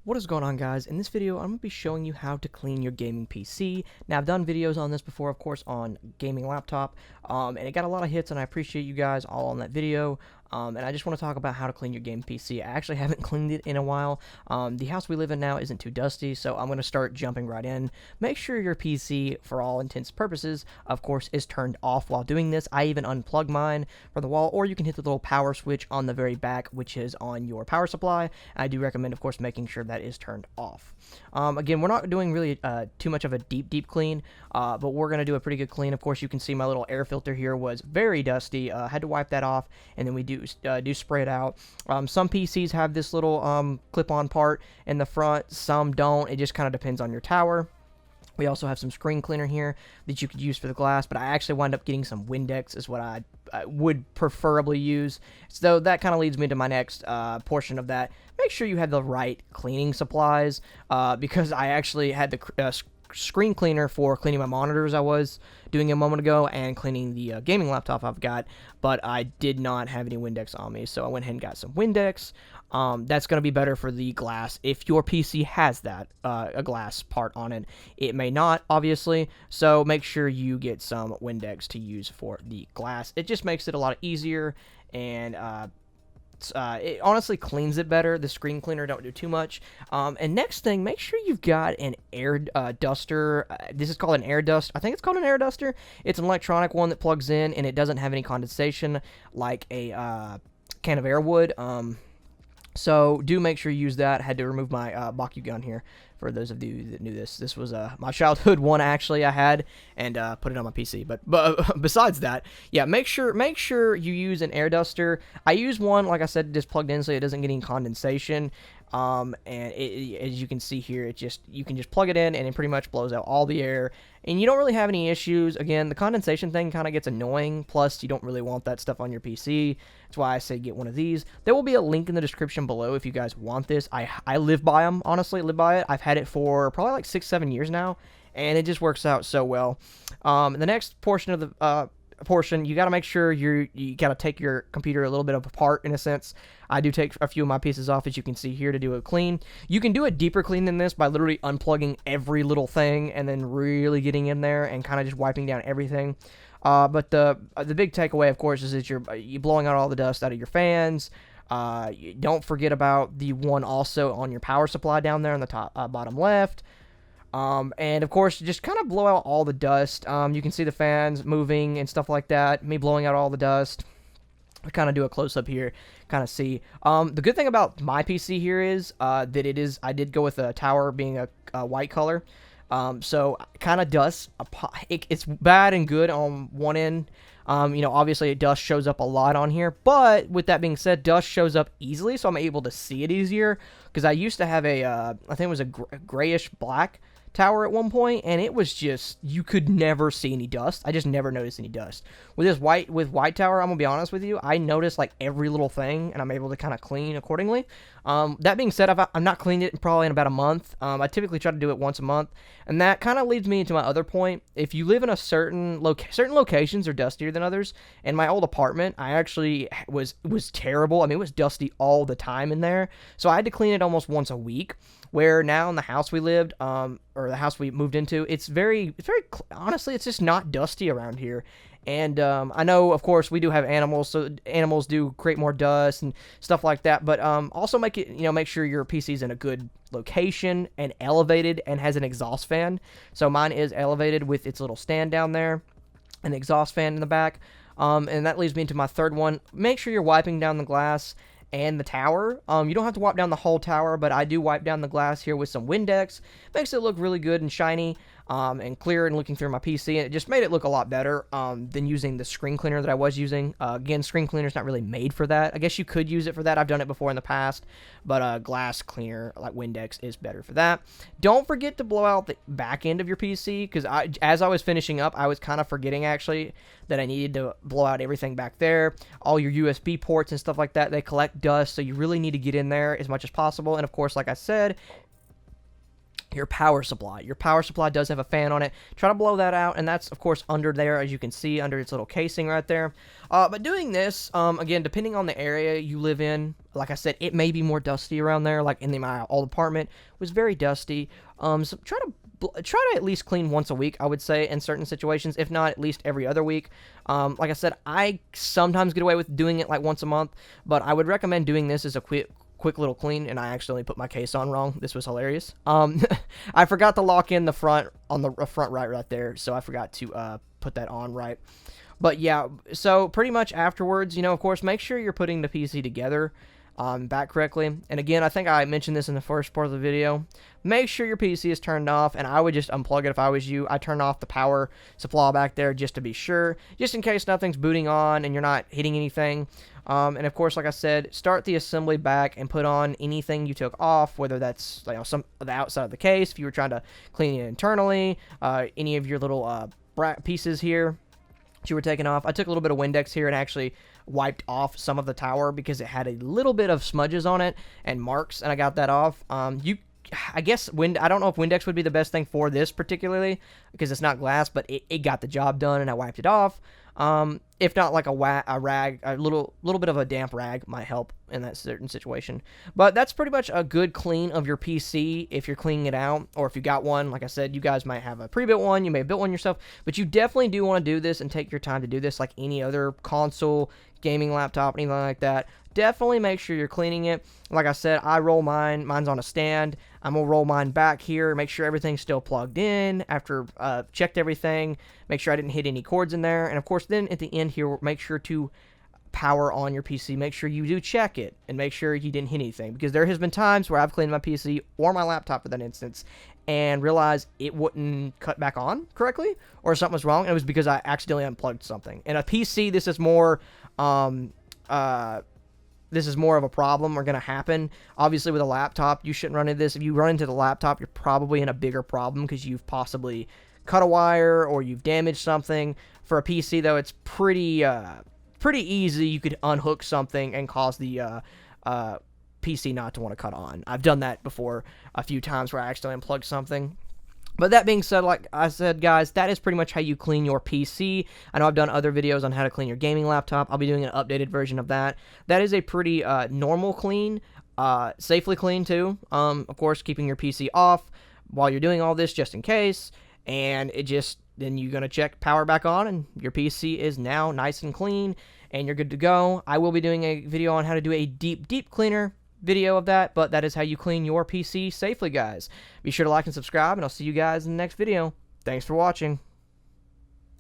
What is going on, guys? In this video, I'm going to be showing you how to clean your gaming PC. Now, I've done videos on this before, of course, on gaming laptop, and it got a lot of hits, and I appreciate you guys all on that video. And I just want to talk about how to clean your gaming PC. I actually haven't cleaned it in a while. The house we live in now isn't too dusty, so I'm going to start jumping right in. Make sure your PC, for all intents and purposes, of course, is turned off while doing this. I even unplug mine from the wall, or you can hit the little power switch on the very back, which is on your power supply. I do recommend, of course, making sure that is turned off. Again, we're not doing really too much of a deep clean, but we're going to do a pretty good clean. Of course, you can see my little air filter here was very dusty. Had to wipe that off, and then we do spray it out. Some PCs have this little clip-on part in the front, some don't. It just kind of depends on your tower. We also have some screen cleaner here that you could use for the glass, but I actually wind up getting some Windex is what I would preferably use. So that kind of leads me to my next portion of that. Make sure you have the right cleaning supplies, because I actually had the screen cleaner for cleaning my monitors I was doing a moment ago and cleaning the gaming laptop I've got, but I did not have any Windex on me, so I went ahead and got some Windex. That's going to be better for the glass if your PC has that, a glass part on it. It may not, obviously, so make sure you get some Windex to use for the glass. It just makes it a lot easier, and it honestly cleans it better. The screen cleaner don't do too much. And next thing, make sure you've got an air duster. This is called an air dust. I think it's called an air duster. It's an electronic one that plugs in, and it doesn't have any condensation like a can of air would. So do make sure you use that. I had to remove my Bakugan here for those of you that knew this. This was my childhood one, actually, I had, and put it on my PC. But besides that, yeah, make sure you use an air duster. I use one, like I said, just plugged in so it doesn't get any condensation. And as you can see here, you can just plug it in and it pretty much blows out all the air, and you don't really have any issues. Again, the condensation thing kind of gets annoying, plus you don't really want that stuff on your PC. That's why I say get one of these. There will be a link in the description below if you guys want this. I live by them, honestly, live by it. I've had it for probably like 6-7 years now, and it just works out so well. The next portion of the you got to make sure you got to take your computer a little bit apart, in a sense. I do take a few of my pieces off, as you can see here, to do a clean. You can do a deeper clean than this by literally unplugging every little thing and then really getting in there and kind of just wiping down everything. But the big takeaway, of course, is that you're blowing out all the dust out of your fans. Don't forget about the one also on your power supply down there on the top bottom left. And of course, just kind of blow out all the dust. You can see the fans moving and stuff like that. Me blowing out all the dust. I kind of do a close-up here, kind of see. The good thing about my PC here is that I did go with a tower being a white color. So kind of dust. It's bad and good on one end. Obviously dust shows up a lot on here, but with that being said, dust shows up easily, so I'm able to see it easier. Because I used to have I think it was a grayish black tower at one point, and it was just, you could never see any dust. I just never noticed any dust. With this white tower, I'm gonna be honest with you, I noticed like every little thing, and I'm able to kind of clean accordingly. That being said, I'm not cleaned it probably in about a month. I typically try to do it once a month, and that kind of leads me into my other point. If you live in a certain locations are dustier than others. In my old apartment, I actually was terrible. I mean, it was dusty all the time in there, so I had to clean it almost once a week. Where now in the house we lived, or the house we moved into, it's very honestly, it's just not dusty around here. And I know, of course, we do have animals, so animals do create more dust and stuff like that. But also make sure your PC's in a good location and elevated and has an exhaust fan. So mine is elevated with its little stand down there, an exhaust fan in the back. And that leads me into my third one. Make sure you're wiping down the glass and the tower. You don't have to wipe down the whole tower, but I do wipe down the glass here with some Windex. Makes it look really good and shiny, and clear, and looking through my PC, and it just made it look a lot better than using the screen cleaner that I was using. Again, screen cleaner is not really made for that. I guess you could use it for that. I've done it before in the past, but glass cleaner like Windex is better for that. Don't forget to blow out the back end of your PC, because as I was finishing up, I was kind of forgetting actually that I needed to blow out everything back there. All your USB ports and stuff like that, they collect dust, so you really need to get in there as much as possible. And of course, like I said, your power supply. Your power supply does have a fan on it. Try to blow that out, and that's, of course, under there, as you can see, under its little casing right there. But doing this, again, depending on the area you live in, like I said, it may be more dusty around there, like in my old apartment, was very dusty. So try to at least clean once a week, I would say, in certain situations, if not at least every other week. Like I said, I sometimes get away with doing it like once a month, but I would recommend doing this as a quick little clean. And I accidentally put my case on wrong. This was hilarious. I forgot to lock in the front on the front right there, so I forgot to put that on right. But yeah, so pretty much afterwards, of course, make sure you're putting the PC together back correctly. And again, I think I mentioned this in the first part of the video. Make sure your PC is turned off, and I would just unplug it if I was you. I turn off the power supply back there just to be sure, just in case nothing's booting on and you're not hitting anything. And of course, like I said, start the assembly back and put on anything you took off, whether that's some of the outside of the case, if you were trying to clean it internally, any of your little pieces here that you were taking off. I took a little bit of Windex here and actually wiped off some of the tower because it had a little bit of smudges on it and marks, and I got that off. I guess I don't know if Windex would be the best thing for this particularly because it's not glass, but it got the job done and I wiped it off. If not, like a rag, a little bit of a damp rag might help in that certain situation. But that's pretty much a good clean of your PC if you're cleaning it out, or if you got one. Like I said, you guys might have a pre-built one, you may have built one yourself, but you definitely do want to do this and take your time to do this like any other console, gaming laptop, anything like that. Definitely make sure you're cleaning it. Like I said, I roll mine. Mine's on a stand. I'm going to roll mine back here, make sure everything's still plugged in after checked everything, make sure I didn't hit any cords in there. And of course, then at the end here, make sure to power on your PC. Make sure you do check it and make sure you didn't hit anything, because there has been times where I've cleaned my PC or my laptop for that instance and realized it wouldn't cut back on correctly or something was wrong, and it was because I accidentally unplugged something. And a PC, this is more of a problem or going to happen. Obviously, with a laptop, you shouldn't run into this. If you run into the laptop, you're probably in a bigger problem because you've possibly cut a wire or you've damaged something. For a PC, though, it's pretty easy. You could unhook something and cause the PC not to want to cut on. I've done that before a few times where I accidentally unplugged something. But that being said, like I said, guys, that is pretty much how you clean your PC. I know I've done other videos on how to clean your gaming laptop. I'll be doing an updated version of that. That is a pretty normal clean, safely clean too. Of course, keeping your PC off while you're doing all this just in case. And then you're going to check power back on, and your PC is now nice and clean, and you're good to go. I will be doing a video on how to do a deep cleaner video of that, but that is how you clean your PC safely, guys. Be sure to like and subscribe, and I'll see you guys in the next video. Thanks for watching.